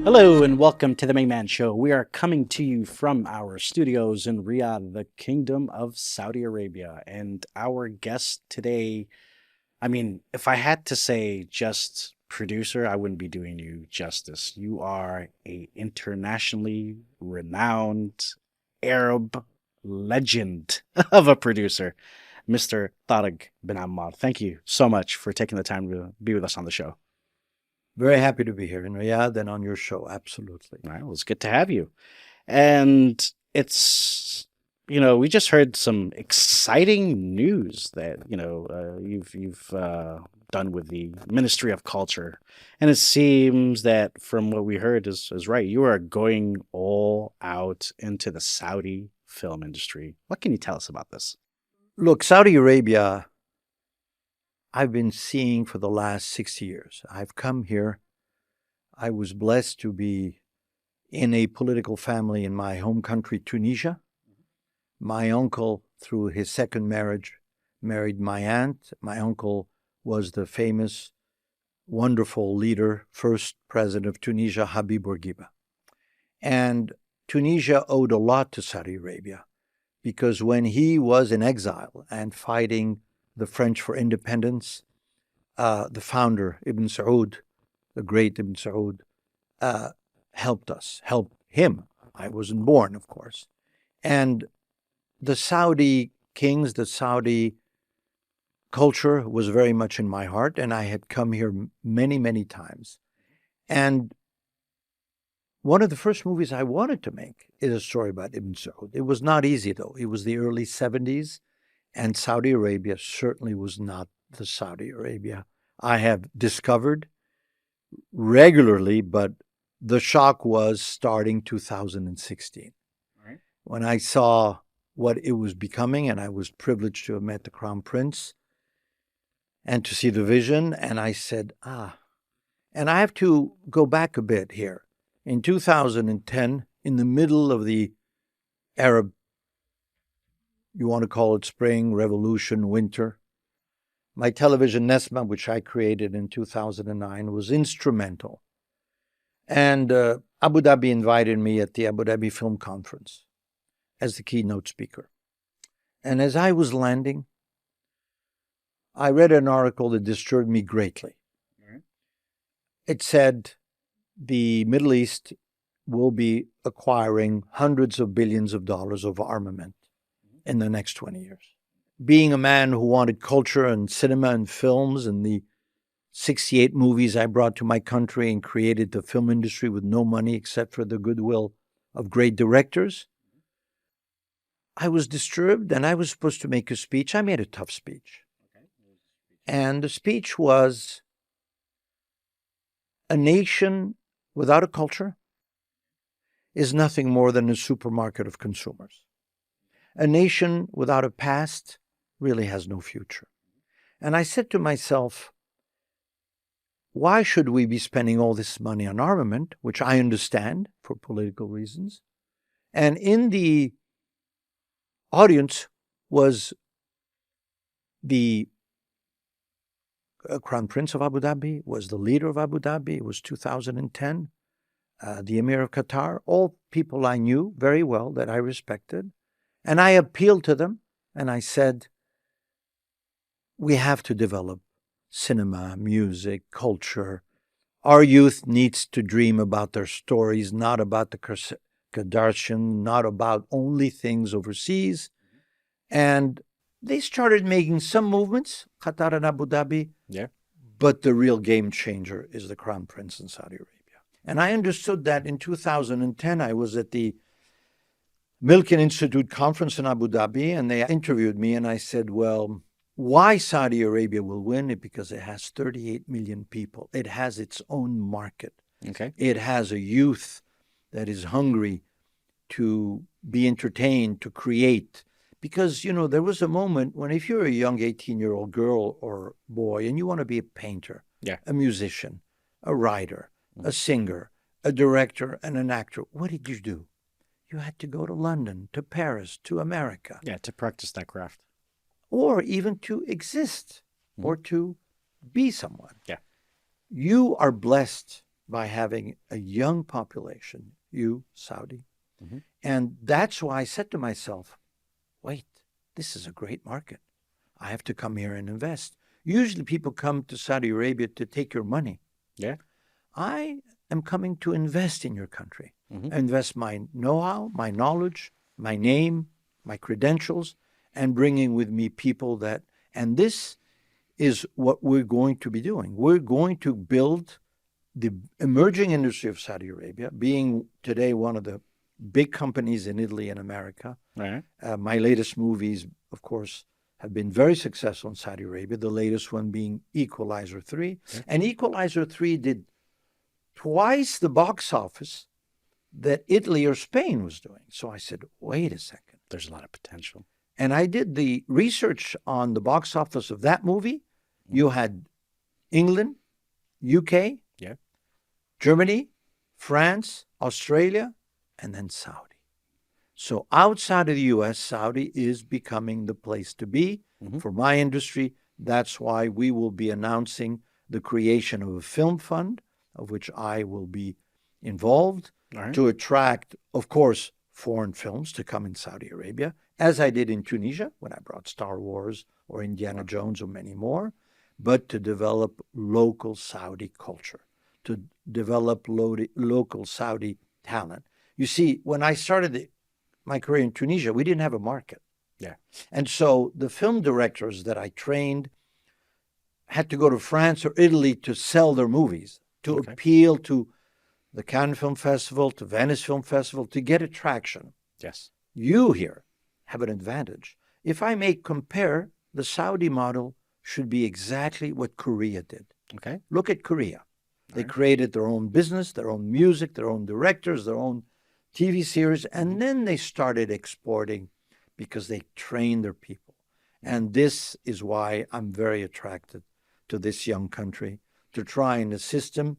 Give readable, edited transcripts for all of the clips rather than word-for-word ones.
Hello and welcome to the Mayman Show. We are coming to you from our studios in Riyadh, the Kingdom of Saudi Arabia. And our guest today, if I had to say just producer, I wouldn't be doing you justice. You are a internationally renowned Arab legend of a producer, Mr. Tarak Ben Ammar. Thank you so much for taking the time to be with us on the show. Very happy to be here in Riyadh and on your show. Absolutely. All right, well, it's good to have you. And we just heard some exciting news that, you've done with the Ministry of Culture. And it seems that from what we heard is right. You are going all out into the Saudi film industry. What can you tell us about this? Look, Saudi Arabia, I've been seeing for the last 60 years. I've come here. I was blessed to be in a political family in my home country, Tunisia. My uncle, through his second marriage, married my aunt. My uncle was the famous, wonderful leader, first president of Tunisia, Habib Bourguiba. And Tunisia owed a lot to Saudi Arabia because when he was in exile and fighting the French for independence, the founder, Ibn Saud, the great Ibn Saud, helped him. I wasn't born, of course. And the Saudi kings, the Saudi culture was very much in my heart, and I had come here many, many times. And one of the first movies I wanted to make is a story about Ibn Saud. It was not easy, though. It was the early 70s, and Saudi Arabia certainly was not the Saudi Arabia I have discovered regularly, but the shock was starting 2016. Right. When I saw what it was becoming, and I was privileged to have met the Crown Prince and to see the vision, and I said, and I have to go back a bit here. In 2010, in the middle of the Arab, you want to call it spring, revolution, winter, my television Nesma, which I created in 2009, was instrumental. And Abu Dhabi invited me at the Abu Dhabi Film Conference as the keynote speaker. And as I was landing, I read an article that disturbed me greatly. Mm-hmm. It said the Middle East will be acquiring hundreds of billions of dollars of armament in the next 20 years. Being a man who wanted culture and cinema and films and the 68 movies I brought to my country and created the film industry with no money except for the goodwill of great directors, I was disturbed and I was supposed to make a speech. I made a tough speech. And the speech was a nation without a culture is nothing more than a supermarket of consumers. A nation without a past really has no future. And I said to myself, why should we be spending all this money on armament, which I understand for political reasons? And in the audience was the Crown Prince of Abu Dhabi, was the leader of Abu Dhabi. It was 2010, the Emir of Qatar, all people I knew very well that I respected. And I appealed to them and I said, we have to develop cinema, music, culture. Our youth needs to dream about their stories, not about the Kardashian, not about only things overseas. And they started making some movements, Qatar and Abu Dhabi. Yeah. But the real game changer is the Crown Prince in Saudi Arabia. And I understood that in 2010, I was at the Milken Institute conference in Abu Dhabi, and they interviewed me, and I said, well, why Saudi Arabia will win it? Because it has 38 million people. It has its own market. Okay. It has a youth that is hungry to be entertained, to create. Because, there was a moment when if you're a young 18-year-old girl or boy and you want to be a painter, a musician, a writer, a singer, a director, and an actor, what did you do? You had to go to London, to Paris, to America. Yeah, to practice that craft. Or even to exist or to be someone. Yeah. You are blessed by having a young population, you, Saudi. Mhm. And that's why I said to myself, wait, this is a great market. I have to come here and invest. Usually people come to Saudi Arabia to take your money. Yeah. I am coming to invest in your country, Mhm. invest my know-how, my knowledge, my name, my credentials, and bringing with me people that, and this is what we're going to be doing. We're going to build the emerging industry of Saudi Arabia, being today one of the big companies in Italy and America. All right. My latest movies, of course, have been very successful in Saudi Arabia, the latest one being Equalizer 3. Yeah. And Equalizer 3 did twice the box office that Italy or Spain was doing. So I said, wait a second. There's a lot of potential. And I did the research on the box office of that movie. You had England, UK, Yeah. Germany, France, Australia, and then Saudi. So outside of the US, Saudi is becoming the place to be Mhm. for my industry. That's why we will be announcing the creation of a film fund, of which I will be involved, All right. to attract, of course, foreign films to come in Saudi Arabia, as I did in Tunisia when I brought Star Wars or Indiana Jones or many more, but to develop local Saudi culture, to develop local Saudi talent. You see, when I started my career in Tunisia, we didn't have a market. Yeah. And so the film directors that I trained had to go to France or Italy to sell their movies, to Okay. appeal to the Cannes Film Festival, to Venice Film Festival, to get attraction. Yes. You here have an advantage. If I may compare, the Saudi model should be exactly what Korea did. Okay. Look at Korea. They Right. created their own business, their own music, their own directors, their own TV series, and then they started exporting because they trained their people. And this is why I'm very attracted to this young country, to try and assist them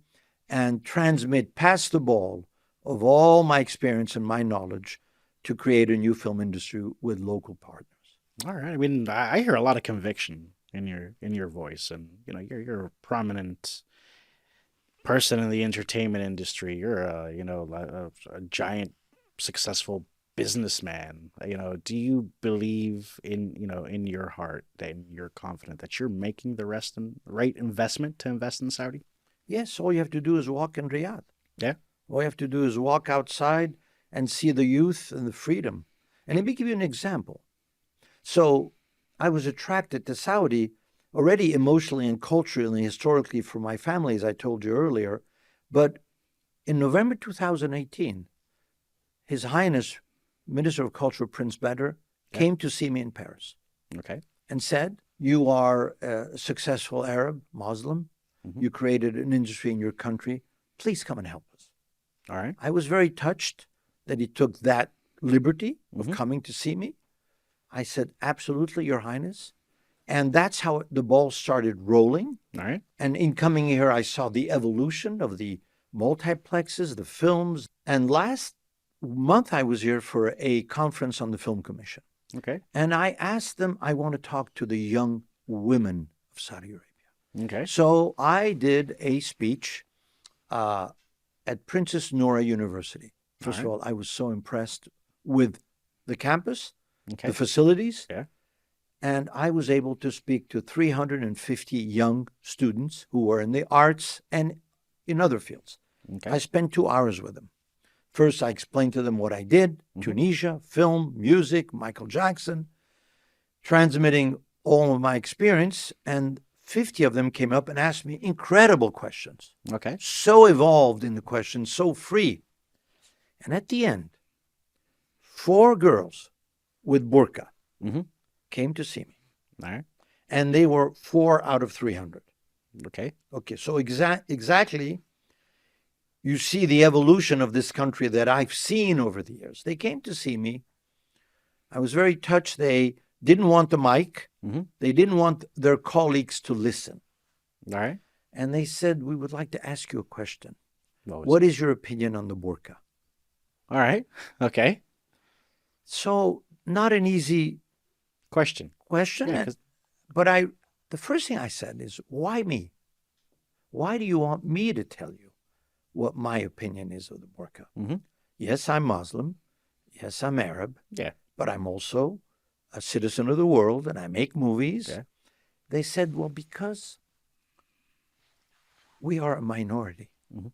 and transmit, pass the ball of all my experience and my knowledge to create a new film industry with local partners. All right. I mean, I hear a lot of conviction in your voice, and you're a prominent person in the entertainment industry. You're a giant successful businessman. Do you believe in your heart and you're confident that you're making the right investment to invest in Saudi? Yes, all you have to do is walk in Riyadh. Yeah. All you have to do is walk outside and see the youth and the freedom. And let me give you an example. So I was attracted to Saudi already emotionally and culturally and historically for my family, as I told you earlier. But in November 2018, His Highness, Minister of Culture Prince Badr, Yeah. came to see me in Paris Okay. and said, you are a successful Arab, Muslim. Mhm. You created an industry in your country. Please come and help us. All right. I was very touched that he took that liberty of Mhm. coming to see me. I said, absolutely, Your Highness. And that's how the ball started rolling. All right. And in coming here, I saw the evolution of the multiplexes, the films. And last month, I was here for a conference on the Film Commission. Okay. And I asked them, I want to talk to the young women of Saudi Arabia. Okay. So I did a speech at Princess Noura University. First of all, I was so impressed with the campus, Okay. the facilities. Yeah. And I was able to speak to 350 young students who were in the arts and in other fields. Okay. I spent 2 hours with them. First, I explained to them what I did, Tunisia, film, music, Michael Jackson, transmitting all of my experience. And 50 of them came up and asked me incredible questions. Okay. So evolved in the questions, so free. And at the end, 4 girls with burqa Mhm. came to see me. All right. And they were 4 out of 300. Okay. Okay, so exactly, you see the evolution of this country that I've seen over the years. They came to see me. I was very touched. They didn't want the mic. Mhm. They didn't want their colleagues to listen. All right. And they said, we would like to ask you a question. What was What is your opinion on the burqa? All right. Okay. So not an easy Question. question. Yeah, 'cause- But the first thing I said is, why me? Why do you want me to tell you what my opinion is of the burqa. Mm-hmm. Yes, I'm Muslim. Yes, I'm Arab. Yeah. But I'm also a citizen of the world and I make movies. Yeah. They said, well, because we are a minority. Mm-hmm.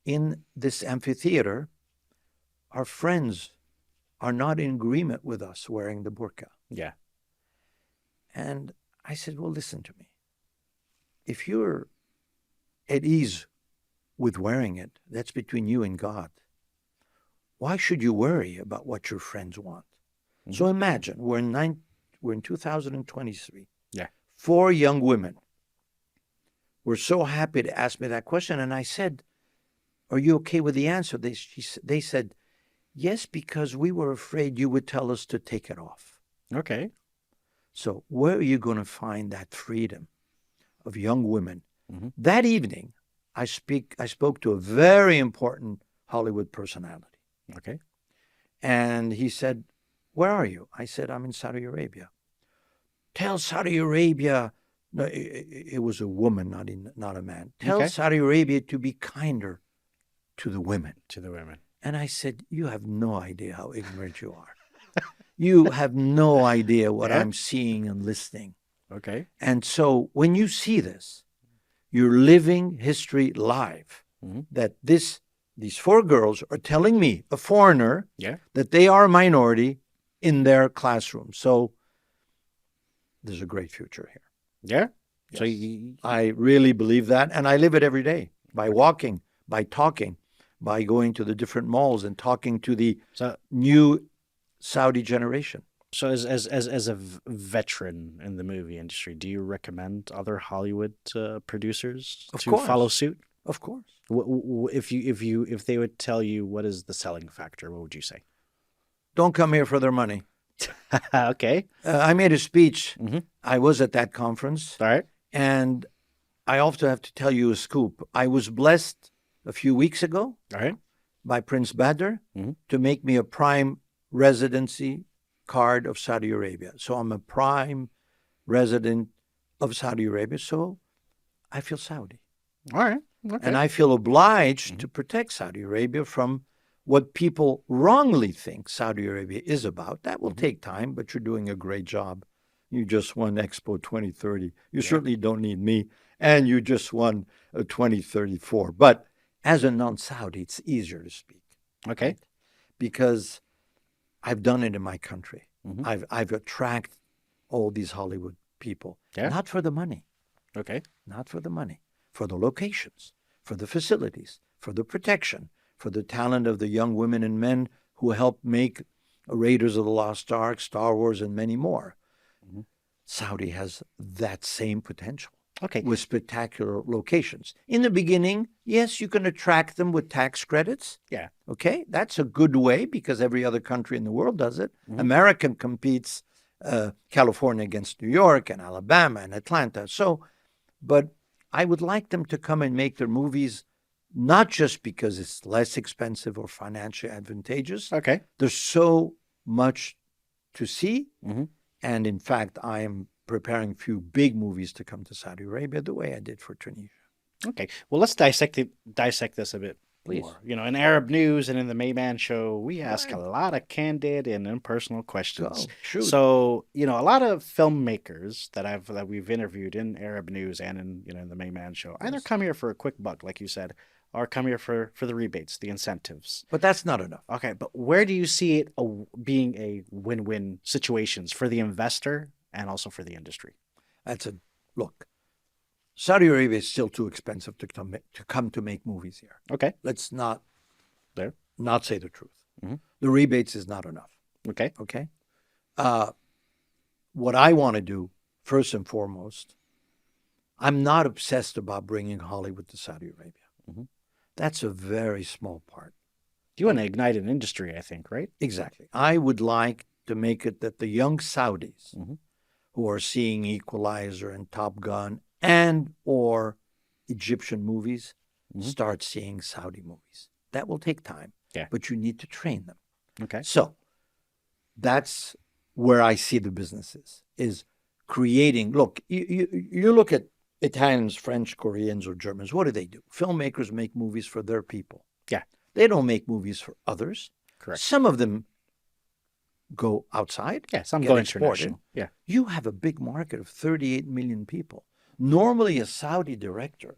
In this amphitheater, our friends are not in agreement with us wearing the burqa. Yeah. And I said, well, listen to me. If you're at ease with wearing it, that's between you and God. Why should you worry about what your friends want? Mm-hmm. So imagine we're in 2023. Yeah. 4 young women were so happy to ask me that question. And I said, are you okay with the answer? They said, yes, because we were afraid you would tell us to take it off. Okay. So where are you going to find that freedom of young women? Mm-hmm. That evening, I spoke to a very important Hollywood personality. Okay. And he said, where are you? I said, I'm in Saudi Arabia. Tell Saudi Arabia, no, it was a woman, not a man. Tell Saudi Arabia to be kinder to the women. To the women. And I said, you have no idea how ignorant you are. You have no idea what I'm seeing and listening. Okay. And so when you see this, you're living history live. Mm-hmm. That these 4 girls are telling me, a foreigner, that they are a minority in their classroom. So there's a great future here. Yeah. Yes. So I really believe that. And I live it every day by walking, by talking, by going to the different malls and talking to the new Saudi generation. So as a veteran in the movie industry, do you recommend other Hollywood producers to follow suit? Of course. If they would tell you what is the selling factor, what would you say? Don't come here for their money. Okay. I made a speech. Mm-hmm. I was at that conference. All right. And I also have to tell you a scoop. I was blessed a few weeks ago by Prince Badr to make me a prime residency card of Saudi Arabia. So I'm a prime resident of Saudi Arabia. So I feel Saudi. All right. Okay. And I feel obliged to protect Saudi Arabia from what people wrongly think Saudi Arabia is about. That will take time, but you're doing a great job. You just won Expo 2030. You certainly don't need me. And you just won 2034. But as a non-Saudi, it's easier to speak. Okay. Right? Because I've done it in my country. Mm-hmm. I've attracted all these Hollywood people. Yeah. Not for the money. Okay. Not for the money. For the locations, for the facilities, for the protection, for the talent of the young women and men who helped make Raiders of the Lost Ark, Star Wars, and many more. Mm-hmm. Saudi has that same potential. Okay. With spectacular locations. In the beginning, yes, you can attract them with tax credits. Yeah. Okay. That's a good way because every other country in the world does it. Mm-hmm. America competes California against New York and Alabama and Atlanta. So, but I would like them to come and make their movies not just because it's less expensive or financially advantageous. Okay. There's so much to see. Mm-hmm. And in fact, I am preparing a few big movies to come to Saudi Arabia the way I did for Tunisia. Okay. Well, let's dissect this a bit Please. more. You know, in Arab news and in the Mayman Show, we ask a lot of candid and impersonal questions. Shoot. So, you know, a lot of filmmakers that we've interviewed in Arab news and in the Mayman Show either come here for a quick buck, like you said, or come here for the rebates, the incentives. But that's not enough. Okay, but where do you see it being a win-win situations for the investor and also for the industry? Look, Saudi Arabia is still too expensive to come to make movies here. Okay. Let's not say the truth. Mm-hmm. The rebates is not enough. Okay. Okay. What I want to do, first and foremost, I'm not obsessed about bringing Hollywood to Saudi Arabia. Mm-hmm. That's a very small part. You want to ignite an industry, I think, right? Exactly. I would like to make it that the young Saudis who are seeing Equalizer and Top Gun and or Egyptian movies start seeing Saudi movies. That will take time, but you need to train them. Okay. So that's where I see the businesses is creating. Look, you look at Italians, French, Koreans, or Germans, what do? Filmmakers make movies for their people. Yeah. They don't make movies for others. Correct. Some of them go outside. Yeah, some get go exported. international. Yeah. You have a big market of 38 million people. Normally, a Saudi director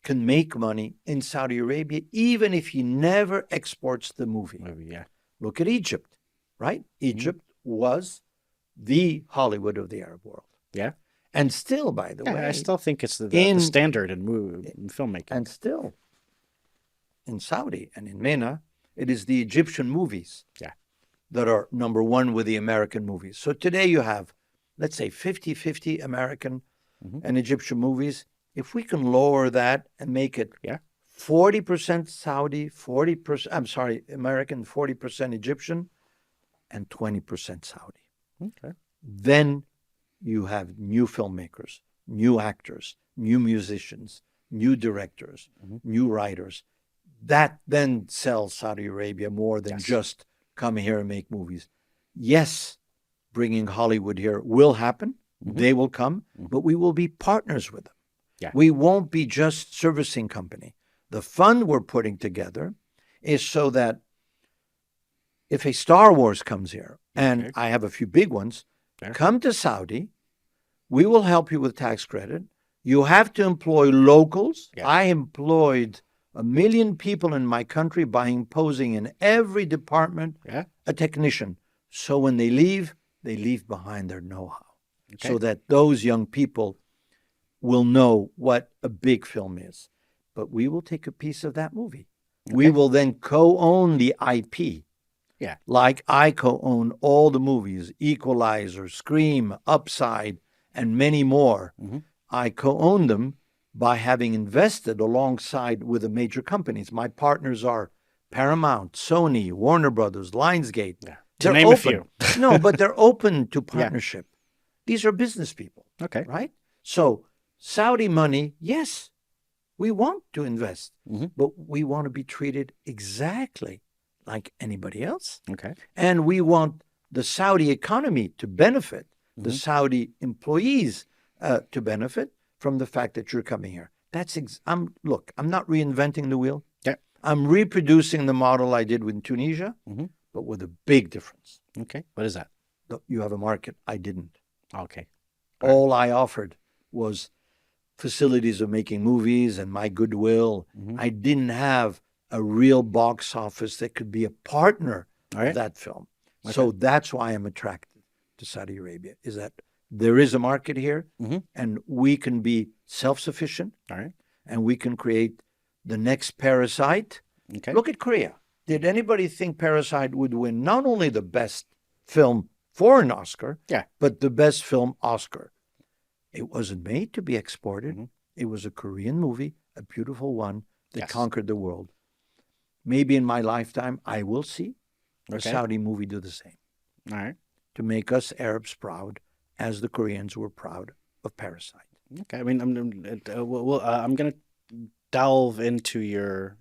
can make money in Saudi Arabia even if he never exports the movie. Yeah. Look at Egypt, right? Egypt was the Hollywood of the Arab world. Yeah. And still, by the way, I still think it's the standard in filmmaking. And still, in Saudi and in MENA, it is the Egyptian movies that are number one with the American movies. So today you have, let's say, 50-50 American and Egyptian movies. If we can lower that and make it 40% Saudi, 40%, American, 40% Egyptian, and 20% Saudi. Okay. Then you have new filmmakers, new actors, new musicians, new directors, new writers. That then sells Saudi Arabia more than just come here and make movies. Yes, bringing Hollywood here will happen. They will come, but we will be partners with them. Yeah. We won't be just servicing company. The fund we're putting together is so that if a Star Wars comes here, and I have a few big ones, come to Saudi, we will help you with tax credit. You have to employ locals. I employed 1 million people in my country by imposing in every department a technician. So when they leave behind their know-how. So that those young people will know what a big film is. But we will take a piece of that movie. We will then co-own the IP. Yeah. Like I co-own all the movies, Equalizer, Scream, Upside, and many more. I co-own them by having invested alongside with the major companies. My partners are Paramount, Sony, Warner Brothers, Lionsgate. To They're name open. a few. No, but they're open to partnership. These are business people. Okay. Right? So Saudi money, yes, we want to invest, but we want to be treated exactly like anybody else. Okay. And we want the Saudi economy to benefit, the Saudi employees to benefit from the fact that you're coming here. I'm not reinventing the wheel. Yeah. I'm reproducing the model I did with Tunisia, but with a big difference. Okay. What is that? You have a market. I didn't. Okay. All I offered was facilities of making movies and my goodwill. I didn't have a real box office that could be a partner of that film. Okay. So that's why I'm attracted to Saudi Arabia, is that there is a market here and we can be self-sufficient. All right. And we can create the next Parasite. Okay. Look at Korea. Did anybody think Parasite would win not only the best film for an Oscar, but the best film Oscar? It wasn't made to be exported. It was a Korean movie, a beautiful one that conquered the world. Maybe in my lifetime, I will see a Saudi movie do the same. All right. To make us Arabs proud, as the Koreans were proud of Parasite. Okay. I mean, I'm going to delve into your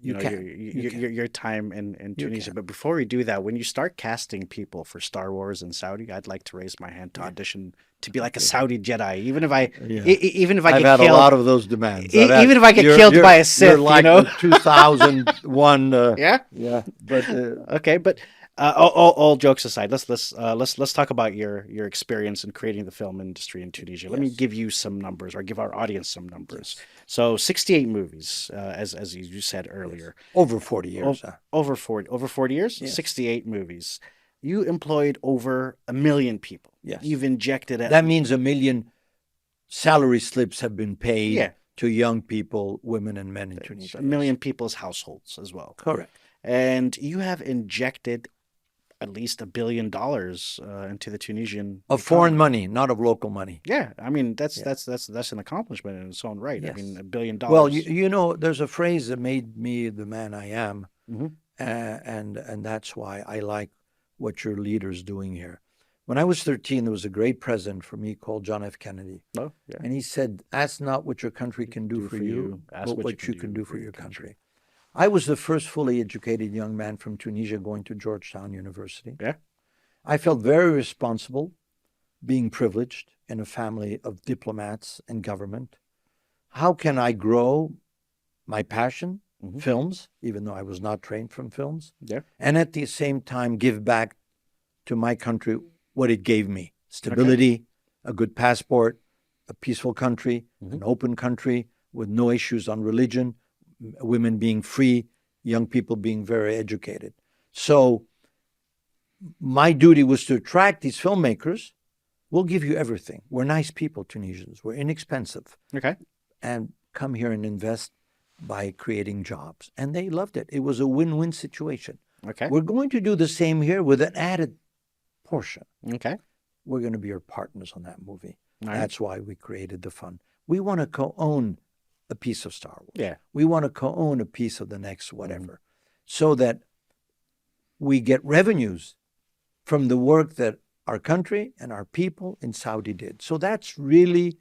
time in Tunisia. But before we do that, when you start casting people for Star Wars in Saudi, I'd like to raise my hand to audition to be like a Saudi Jedi, even if I I've get had killed. A lot of those demands. Even if I get killed by a Sith, you're like the 2001. Yeah. But okay, but all jokes aside, let's talk about your experience in creating the film industry in Tunisia. Let me give you some numbers, or give our audience some numbers. So 68 movies, as you said earlier, over 40 years. Over 40 years, 68 movies. You employed over 1 million people. Yes. You've injected that means 1 million salary slips have been paid to young people, women and men in Tunisia. 1 million people's households as well. Correct. And you have injected at least $1 billion into the Tunisian of foreign money, not of local money. Yeah, I mean that's an accomplishment in its own right. Yes. I mean, $1 billion. Well, you know, there's a phrase that made me the man I am, and that's why I like what your leader's doing here. When I was 13, there was a great president for me called John F. Kennedy. Oh, yeah. And he said, "Ask not what your country can do for you, but what you can do for your country." I was the first fully educated young man from Tunisia going to Georgetown University. Yeah. I felt very responsible, being privileged, in a family of diplomats and government. How can I grow my passion, films, even though I was not trained from films, and at the same time give back to my country what it gave me: stability, a good passport, a peaceful country, an open country with no issues on religion, women being free, young people being very educated. So my duty was to attract these filmmakers. We'll give you everything. We're nice people, Tunisians. We're inexpensive. Okay. And come here and invest by creating jobs. And they loved it. It was a win-win situation. Okay. We're going to do the same here with an added portion. Okay. We're going to be your partners on that movie. All right. That's why we created the fund. We want to co-own a piece of Star Wars. Yeah. We want to co-own a piece of the next whatever, so that we get revenues from the work that our country and our people in Saudi did. So that's really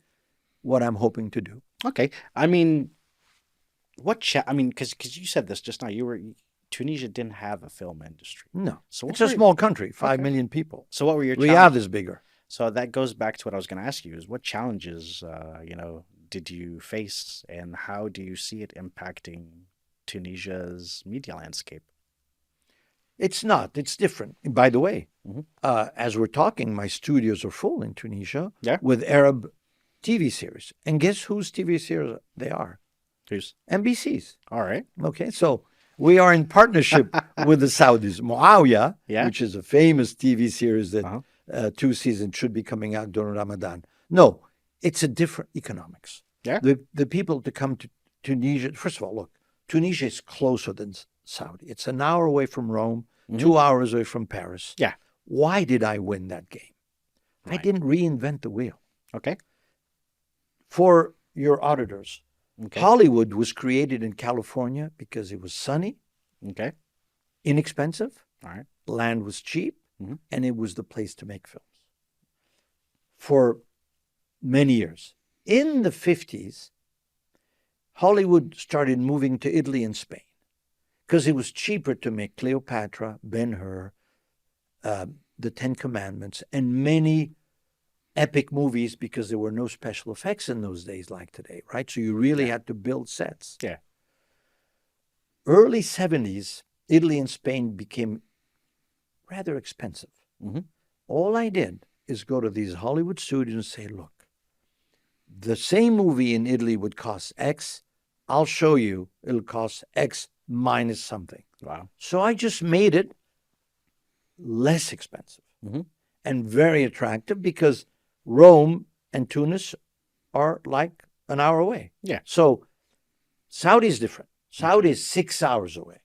what I'm hoping to do. Okay. I mean, because you said this just now, Tunisia didn't have a film industry. No. So It's a small country, 5 million people. So what were your Riyadh is bigger. So that goes back to what I was going to ask you: is what challenges, did you face, and how do you see it impacting Tunisia's media landscape? It's not. It's different. By the way, as we're talking, my studios are full in Tunisia with Arab TV series. And guess whose TV series they are? Who's? NBC's. All right. Okay, so we are in partnership with the Saudis. Muawiyah, which is a famous TV series that 2 seasons should be coming out during Ramadan. No, it's a different economics. Yeah. The people to come to Tunisia, first of all, look, Tunisia is closer than Saudi. It's an hour away from Rome, 2 hours away from Paris. Yeah. Why did I win that game? I didn't reinvent the wheel. Okay. For your auditors, Hollywood was created in California because it was sunny, inexpensive, land was cheap, and it was the place to make films for many years. In the 50s, Hollywood started moving to Italy and Spain because it was cheaper to make Cleopatra, Ben-Hur, the Ten Commandments, and many epic movies, because there were no special effects in those days like today, right? So you really had to build sets. Yeah. Early 70s, Italy and Spain became rather expensive. All I did is go to these Hollywood studios and say, look, the same movie in Italy would cost X. I'll show you it'll cost X minus something. Wow. So I just made it less expensive and very attractive, because Rome and Tunis are like an hour away. Yeah. So Saudi is different. Saudi is 6 hours away.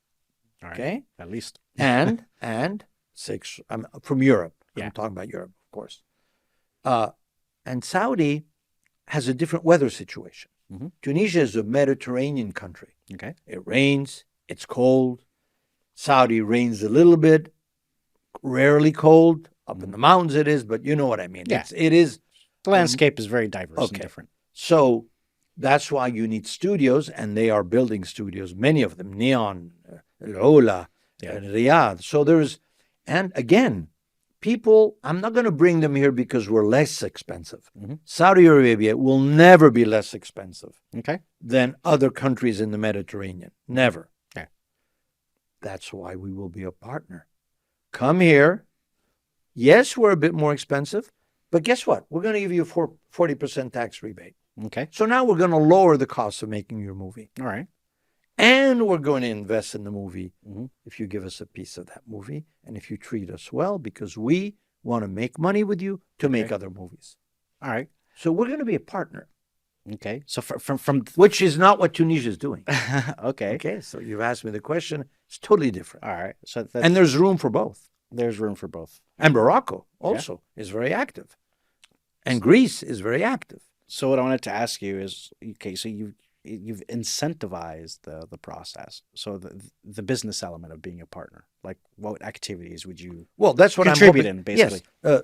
All right. Okay. At least. and 6 from Europe. Yeah. I'm talking about Europe, of course. And Saudi has a different weather situation. Tunisia is a Mediterranean country. Okay. It rains. It's cold. Saudi rains a little bit, rarely cold. Up in the mountains it is, but you know what I mean. Yeah. It is. The landscape is very diverse and different. So that's why you need studios, and they are building studios, many of them, Neon, Al-Ula, Riyadh. So and again, people, I'm not going to bring them here because we're less expensive. Saudi Arabia will never be less expensive than other countries in the Mediterranean. Never. Okay. That's why we will be a partner. Come here. Yes, we're a bit more expensive, but guess what? We're going to give you a 40% tax rebate. Okay. So now we're going to lower the cost of making your movie. All right. And we're going to invest in the movie if you give us a piece of that movie and if you treat us well, because we want to make money with you to make other movies. All right. So we're going to be a partner. Okay. So from which is not what Tunisia is doing. Okay. Okay. So you've asked me the question. It's totally different. All right. So and there's room for both. There's room for both. And Morocco also is very active. And Greece is very active. So what I wanted to ask you is, okay, so you've incentivized the process. So the business element of being a partner, like what activities would you that's what contribute I'm hoping, in, basically? Yes.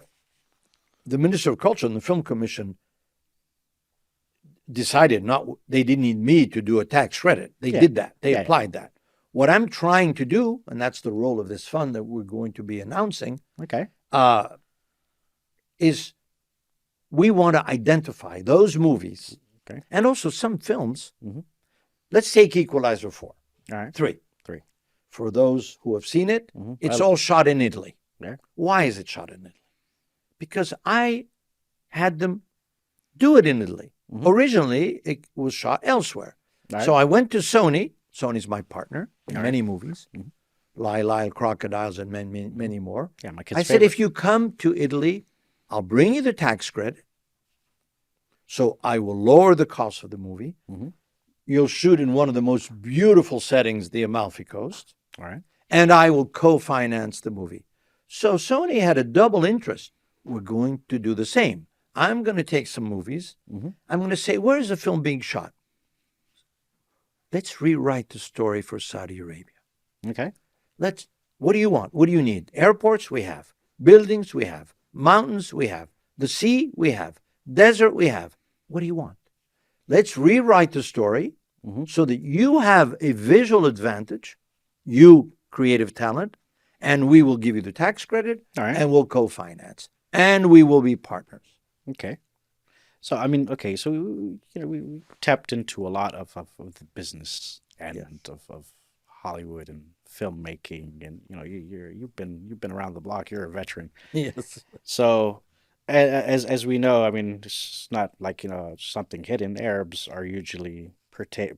The Minister of Culture and the Film Commission decided they didn't need me to do a tax credit. They did that. They applied that. What I'm trying to do, and that's the role of this fund that we're going to be announcing, is we want to identify those movies Okay. and also some films. Mhm. Let's take Equalizer 4. All right. 3. Three. For those who have seen it, Mhm. it's all shot in Italy. Yeah. Why is it shot in Italy? Because I had them do it in Italy. Mhm. Originally, it was shot elsewhere. All So right. I went to Sony. Sony's my partner in All many movies. Mhm. Lyle, Crocodiles, and many more. Yeah, my kid's I said, favorite. if you come to Italy, I'll bring you the tax credit. So I will lower the cost of the movie. Mhm. You'll shoot in one of the most beautiful settings, the Amalfi Coast, All right. and I will co-finance the movie. So Sony had a double interest. We're going to do the same. I'm going to take some movies. Mhm. I'm going to say, where is the film being shot? Let's rewrite the story for Saudi Arabia. Okay. What do you want? What do you need? Airports, we have. Buildings, we have. Mountains, we have. The sea, we have. Desert, we have. What do you want? Let's rewrite the story Mhm. so that you have a visual advantage, you creative talent, and we will give you the tax credit All right. and we'll co-finance and we will be partners. Okay. So I mean, okay. So we tapped into a lot of the business end of Hollywood and filmmaking, and you've been around the block. You're a veteran. Yes. So as we know, I mean, it's not like something hidden. Arabs are usually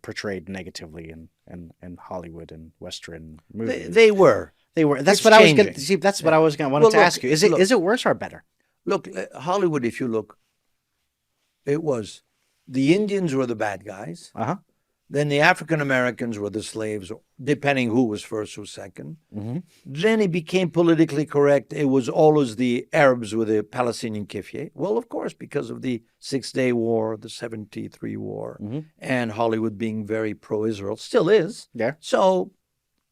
portrayed negatively in Hollywood and Western movies. They were. They were. That's It's what I was going to changing. see. That's what I was going to wanted Well, to look, ask you. look. Is it worse or better? Look, Hollywood, if you look, it was the Indians were the bad guys. Uh huh. Then the African Americans were the slaves, depending who was first or second. Mm-hmm. Then it became politically correct. It was always the Arabs with the Palestinian keffiyeh. Well, of course, because of the 6-Day War, the 73 War, Mm-hmm. and Hollywood being very pro-Israel, still is. Yeah. So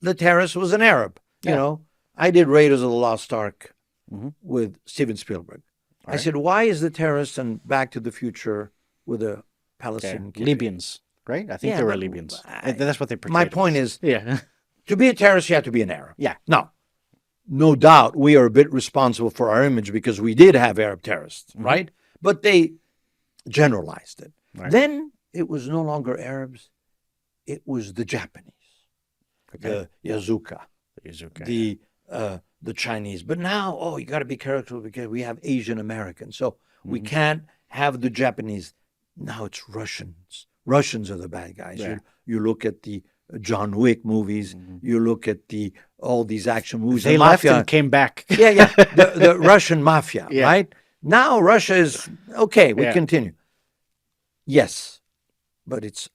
the terrorist was an Arab. Yeah. You know, I did Raiders of the Lost Ark Mhm. with Steven Spielberg. All I right. said, why is the terrorist in Back to the Future with a Yeah. Palestinian keffiyeh? Libyans, right? I think Yeah, they were but Libyans. I- That's what they portrayed. My them point as. is, Yeah. to be a terrorist, you have to be an Arab. Yeah. Now, no doubt we are a bit responsible for our image because we did have Arab terrorists, Mhm. right? But they generalized it. Right. Then it was no longer Arabs, it was the Japanese, Okay. the Yazuka, Okay. the Chinese. But now, oh, you got to be careful because we have Asian Americans. So we Mhm. can't have the Japanese. Now it's Russians. Russians are the bad guys. Yeah. You look at the John Wick movies. Mhm. You look at all these action movies. They the left mafia. and came back. Yeah. The Russian mafia, Yeah. right? Now Russia is okay. We Yeah. continue. Yes, but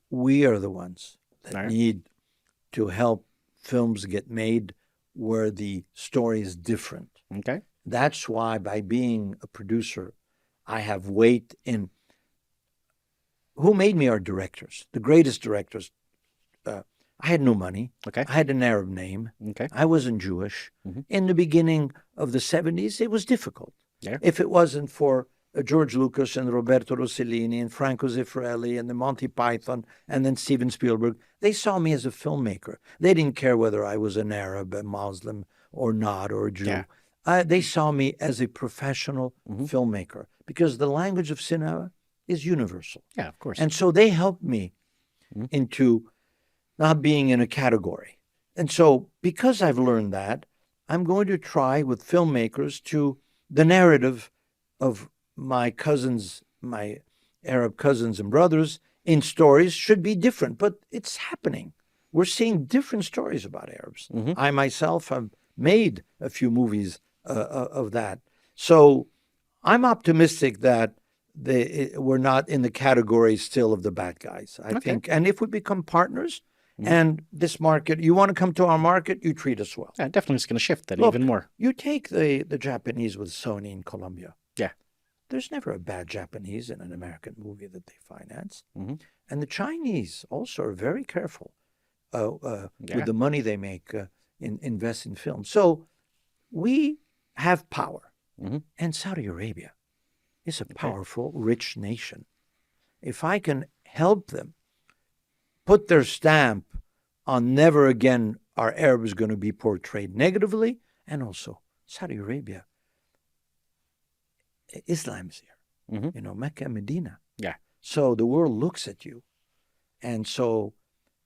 we are the ones that Right. need to help films get made where the story is different. Okay. That's why by being a producer, I have weight in who made me our directors, the greatest directors. I had no money. Okay. I had an Arab name. Okay. I wasn't Jewish. Mhm. In the beginning of the 70s, it was difficult. Yeah. If it wasn't for George Lucas and Roberto Rossellini and Franco Zeffirelli and the Monty Python and then Steven Spielberg, they saw me as a filmmaker. They didn't care whether I was an Arab, a Muslim, or not, or a Jew. Yeah. They saw me as a professional Mhm. filmmaker because the language of cinema is universal. Yeah, of course. And so they helped me Mhm. into not being in a category. And so because I've learned that, I'm going to try with filmmakers to the narrative of my cousins, my Arab cousins and brothers in stories should be different, but it's happening. We're seeing different stories about Arabs. Mhm. I myself have made a few movies of that. So I'm optimistic that we're not in the category still of the bad guys, I Okay. think. And if we become partners Mhm. and this market, you want to come to our market, you treat us well. Yeah, definitely it's going to shift then Look, even more. You take the Japanese with Sony in Colombia. Yeah. There's never a bad Japanese in an American movie that they finance. Mhm. And the Chinese also are very careful Yeah. with the money they make invest in film. So we have power. Mhm. And Saudi Arabia is a powerful, rich nation. If I can help them put their stamp on never again are Arabs going to be portrayed negatively, and also Saudi Arabia, Islam's here. Mecca and Medina. Yeah. So the world looks at you. And so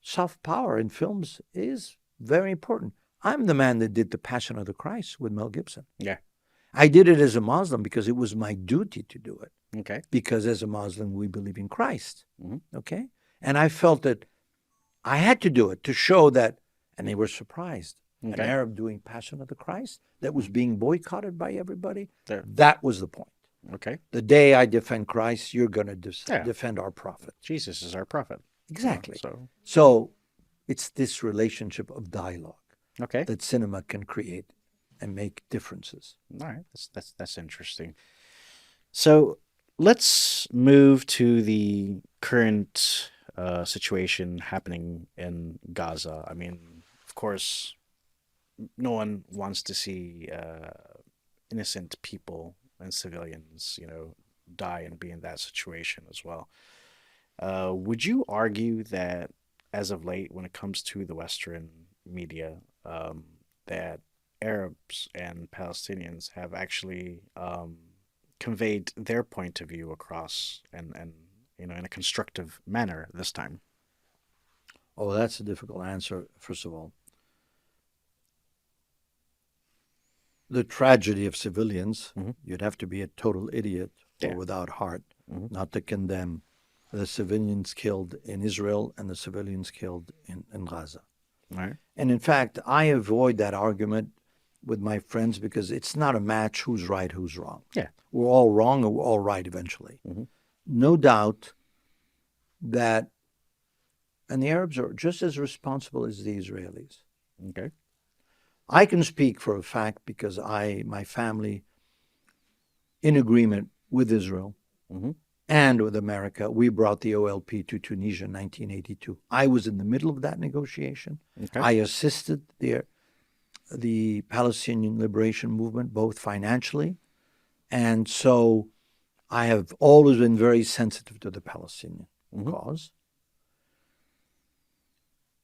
soft power in films is very important. I'm the man that did The Passion of the Christ with Mel Gibson. Yeah. I did it as a Muslim because it was my duty to do it. Okay. Because as a Muslim, we believe in Christ. Mm-hmm. Okay? And I felt that I had to do it to show that, and they were surprised. An Okay. Arab doing Passion of the Christ that was being boycotted by everybody. There. That was the point. Okay. The day I defend Christ, you're going to defend our prophet. Jesus is our prophet. Exactly. So So it's this relationship of dialogue okay. that cinema can create and make differences. All right. That's interesting. So let's move to the current situation happening in Gaza. I mean, of course, no one wants to see innocent people and civilians, die and be in that situation as well. Would you argue that as of late, when it comes to the Western media, that Arabs and Palestinians have actually conveyed their point of view across and in a constructive manner this time? Oh, that's a difficult answer, first of all. The tragedy of civilians, you'd have to be a total idiot or without heart not to condemn the civilians killed in Israel and the civilians killed in Gaza. Right. And in fact, I avoid that argument with my friends because it's not a match who's right, who's wrong. Yeah. We're all wrong or we're all right eventually. No doubt that, and the Arabs are just as responsible as the Israelis. Okay. I can speak for a fact because my family, in agreement with Israel and with America, we brought the OLP to Tunisia in 1982. I was in the middle of that negotiation. Okay. I assisted the Palestinian liberation movement, both financially, and so I have always been very sensitive to the Palestinian cause.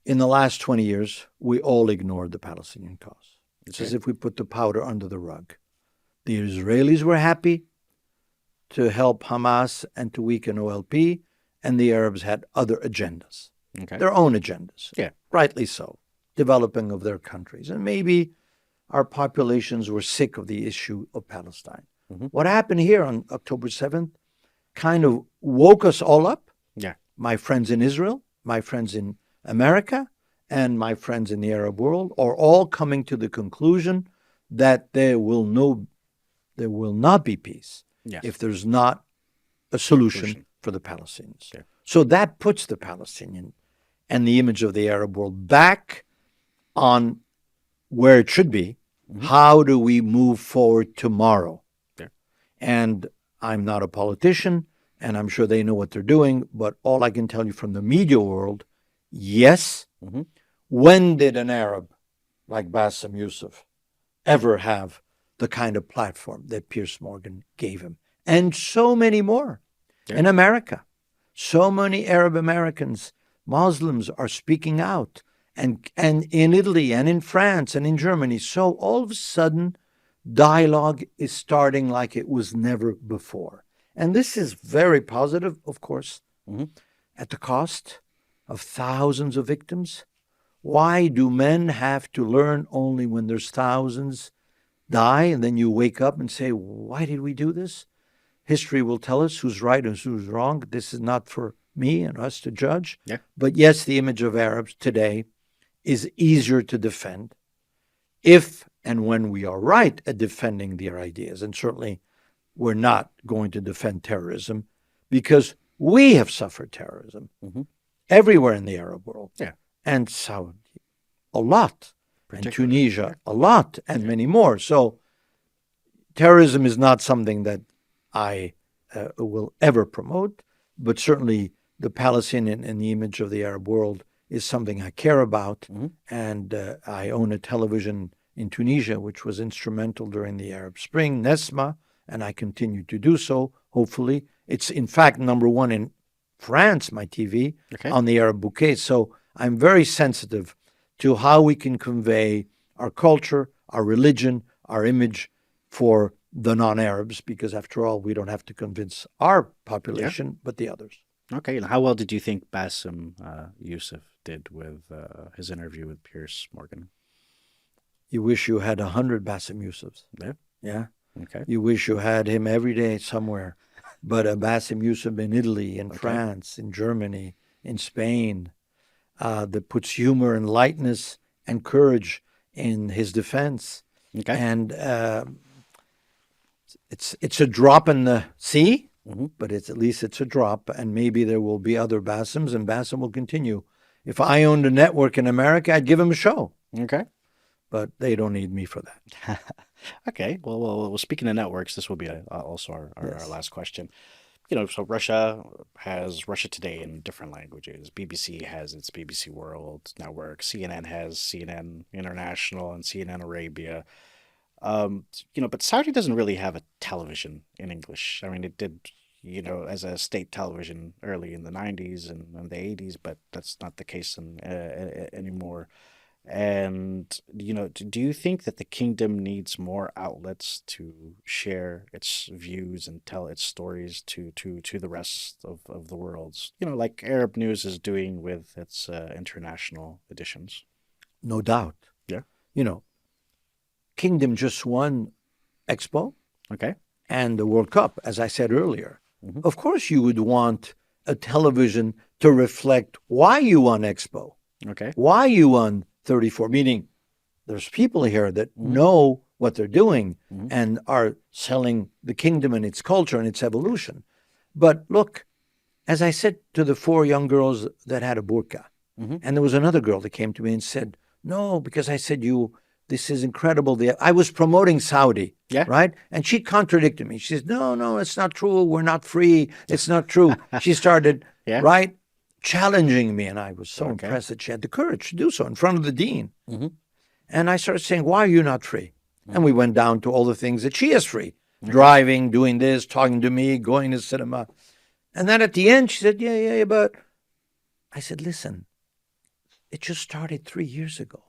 In the last 20 years, we all ignored the Palestinian cause. It's as if we put the powder under the rug. The Israelis were happy to help Hamas and to weaken OLP, and the Arabs had other agendas, their own agendas. Yeah. Rightly so, developing of their countries. And maybe our populations were sick of the issue of Palestine. What happened here on October 7th kind of woke us all up. Yeah. My friends in Israel, my friends in America, and my friends in the Arab world are all coming to the conclusion that there will not be peace if there's not a solution for the Palestinians. Okay. So that puts the Palestinian and the image of the Arab world back on where it should be. How do we move forward tomorrow? Okay. And I'm not a politician, and I'm sure they know what they're doing, but all I can tell you from the media world, yes. When did an Arab like Bassem Youssef ever have the kind of platform that Piers Morgan gave him? And so many more in America. So many Arab Americans, Muslims are speaking out, and in Italy and in France and in Germany. So all of a sudden, dialogue is starting like it was never before. And this is very positive, of course, at the cost of thousands of victims. Why do men have to learn only when there's thousands die and then you wake up and say, why did we do this? History will tell us who's right and who's wrong. This is not for me and us to judge. Yeah. But yes, the image of Arabs today is easier to defend if and when we are right at defending their ideas. And certainly we're not going to defend terrorism because we have suffered terrorism everywhere in the Arab world. Yeah. And Saudi, a lot. And Tunisia, a lot, and many more. So terrorism is not something that I will ever promote, but certainly the Palestinian and the image of the Arab world is something I care about. And I own a television in Tunisia, which was instrumental during the Arab Spring, Nesma, and I continue to do so, hopefully. It's, in fact, number one in France, my TV, on the Arab bouquet. So I'm very sensitive to how we can convey our culture, our religion, our image for the non-Arabs, because after all, we don't have to convince our population, but the others. Okay. And how well did you think Bassem Youssef did with his interview with Piers Morgan? You wish you had 100 Bassem Youssefs. Yeah. Yeah. Okay. You wish you had him every day somewhere. But a Bassem Youssef in Italy, in France, in Germany, in Spain, that puts humor and lightness and courage in his defense. Okay. And it's a drop in the sea, but at least it's a drop. And maybe there will be other Bassems, and Bassem will continue. If I owned a network in America, I'd give him a show. Okay. But they don't need me for that. Okay. Well, speaking of networks, this will be also our last question. So Russia has Russia Today in different languages. BBC has its BBC World Network. CNN has CNN International and CNN Arabia. But Saudi doesn't really have a television in English. I mean, it did, as a state television early in the 90s and the 80s, but that's not the case anymore. And, do you think that the kingdom needs more outlets to share its views and tell its stories to the rest of the world? Like Arab News is doing with its international editions. No doubt. Yeah. Kingdom just won Expo Okay. and the World Cup, as I said earlier. Of course, you would want a television to reflect why you won Expo, Okay. why you won 34, meaning there's people here that know what they're doing and are selling the kingdom and its culture and its evolution. But look, as I said to the 4 young girls that had a burqa, and there was another girl that came to me and said, no, because I said, this is incredible. I was promoting Saudi, right? And she contradicted me. She says, no, it's not true. We're not free. It's not true. She started, right, challenging me. And I was so impressed that she had the courage to do so in front of the dean. And I started saying, why are you not free? And we went down to all the things that she is free. Driving, doing this, talking to me, going to cinema. And then at the end, she said, yeah, but I said, listen, it just started 3 years ago.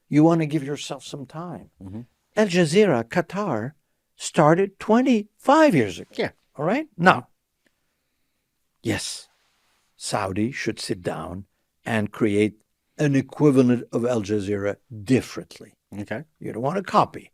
You want to give yourself some time. Al Jazeera, Qatar, started 25 years ago. Yeah. All right? Now, yes, Saudi should sit down and create an equivalent of Al Jazeera differently. Okay. You don't want to copy.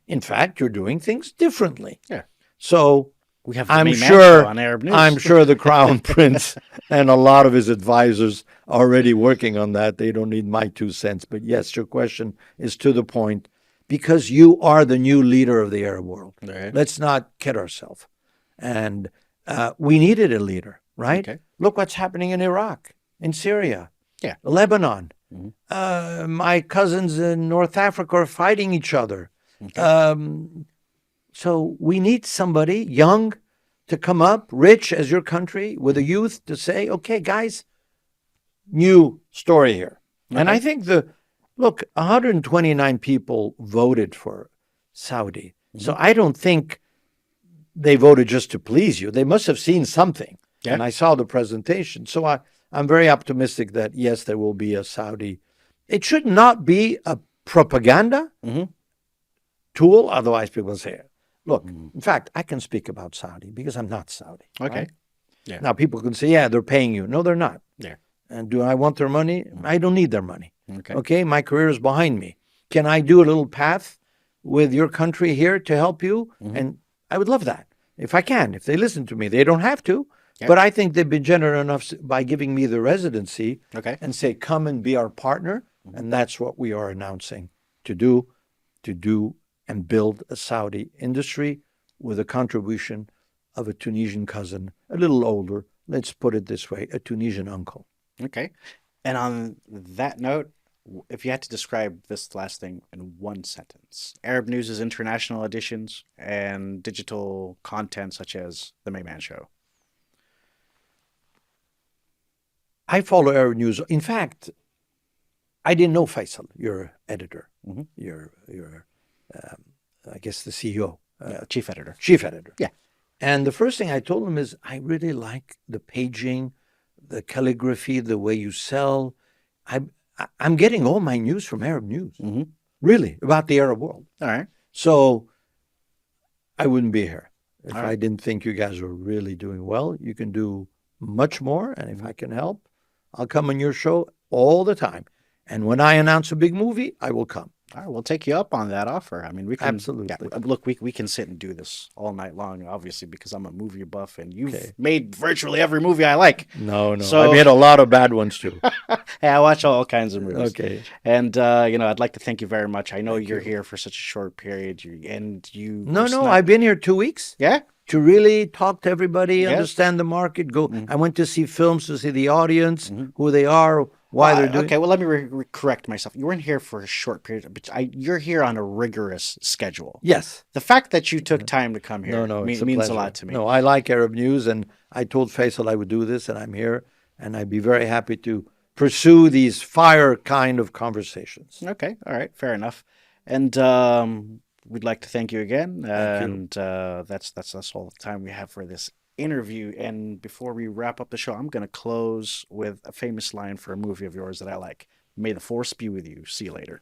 In fact, you're doing things differently. Yeah. So we have the I'm Mayman sure Show on Arab News. I'm sure the Crown Prince and a lot of his advisors are already working on that. They don't need my 2 cents. But yes, your question is to the point, because you are the new leader of the Arab world. Right. Let's not kid ourselves. And we needed a leader, right? Okay. Look what's happening in Iraq, in Syria, Yeah. Lebanon. My cousins in North Africa are fighting each other. So we need somebody young to come up, rich as your country, with a youth to say, okay, guys, new story here. And I think 129 people voted for Saudi. So I don't think they voted just to please you. They must have seen something. Yeah. And I saw the presentation. So I'm very optimistic that, yes, there will be a Saudi. It should not be a propaganda tool. Otherwise, people say, look, in fact, I can speak about Saudi because I'm not Saudi. Okay. Right? Yeah. Now, people can say, yeah, they're paying you. No, they're not. Yeah. And do I want their money? I don't need their money. Okay. Okay, my career is behind me. Can I do a little path with your country here to help you? And I would love that. If I can, if they listen to me. They don't have to. Yeah. But I think they've been generous enough by giving me the residency Okay. and say, come and be our partner. And that's what we are announcing to do and build a Saudi industry with a contribution of a Tunisian cousin, a little older, let's put it this way, a Tunisian uncle. Okay. And on that note, if you had to describe this last thing in one sentence, Arab News' international editions and digital content such as the Mayman Show. I follow Arab News. In fact, I didn't know Faisal, your editor, your I guess the CEO. Chief editor. Chief editor. Yeah. And the first thing I told him is, I really like the paging, the calligraphy, the way you sell. I'm getting all my news from Arab News, really, about the Arab world. All right. So I wouldn't be here. If All I right. didn't think you guys were really doing well, you can do much more. And if I can help, I'll come on your show all the time. And when I announce a big movie, I will come. All right, we'll take you up on that offer. I mean, we can, yeah, Absolutely. look, we can sit and do this all night long, obviously, because I'm a movie buff and you've Okay. made virtually every movie I like. No, I So, made a lot of bad ones too. hey, I watch all kinds of movies. Okay. And, I'd like to thank you very much. I know Thank you're you. here for such a short period, you No, were no, not- I've been here 2 weeks yeah? to really talk to everybody, Yes. understand the market. Mhm. I went to see films to see the audience, Mhm. who they are, why they're doing. Okay, well, let me correct myself. You weren't here for a short period, but you're here on a rigorous schedule. Yes. The fact that you took time to come here No, it's a means a pleasure. lot to me. No, I like Arab news, and I told Faisal I would do this, and I'm here, and I'd be very happy to pursue these fire kind of conversations. Okay, all right, fair enough. And we'd like to thank you again. Thank you. And that's all the time we have for this interview. And before we wrap up the show, I'm going to close with a famous line for a movie of yours that I like. May the force be with you. See you later.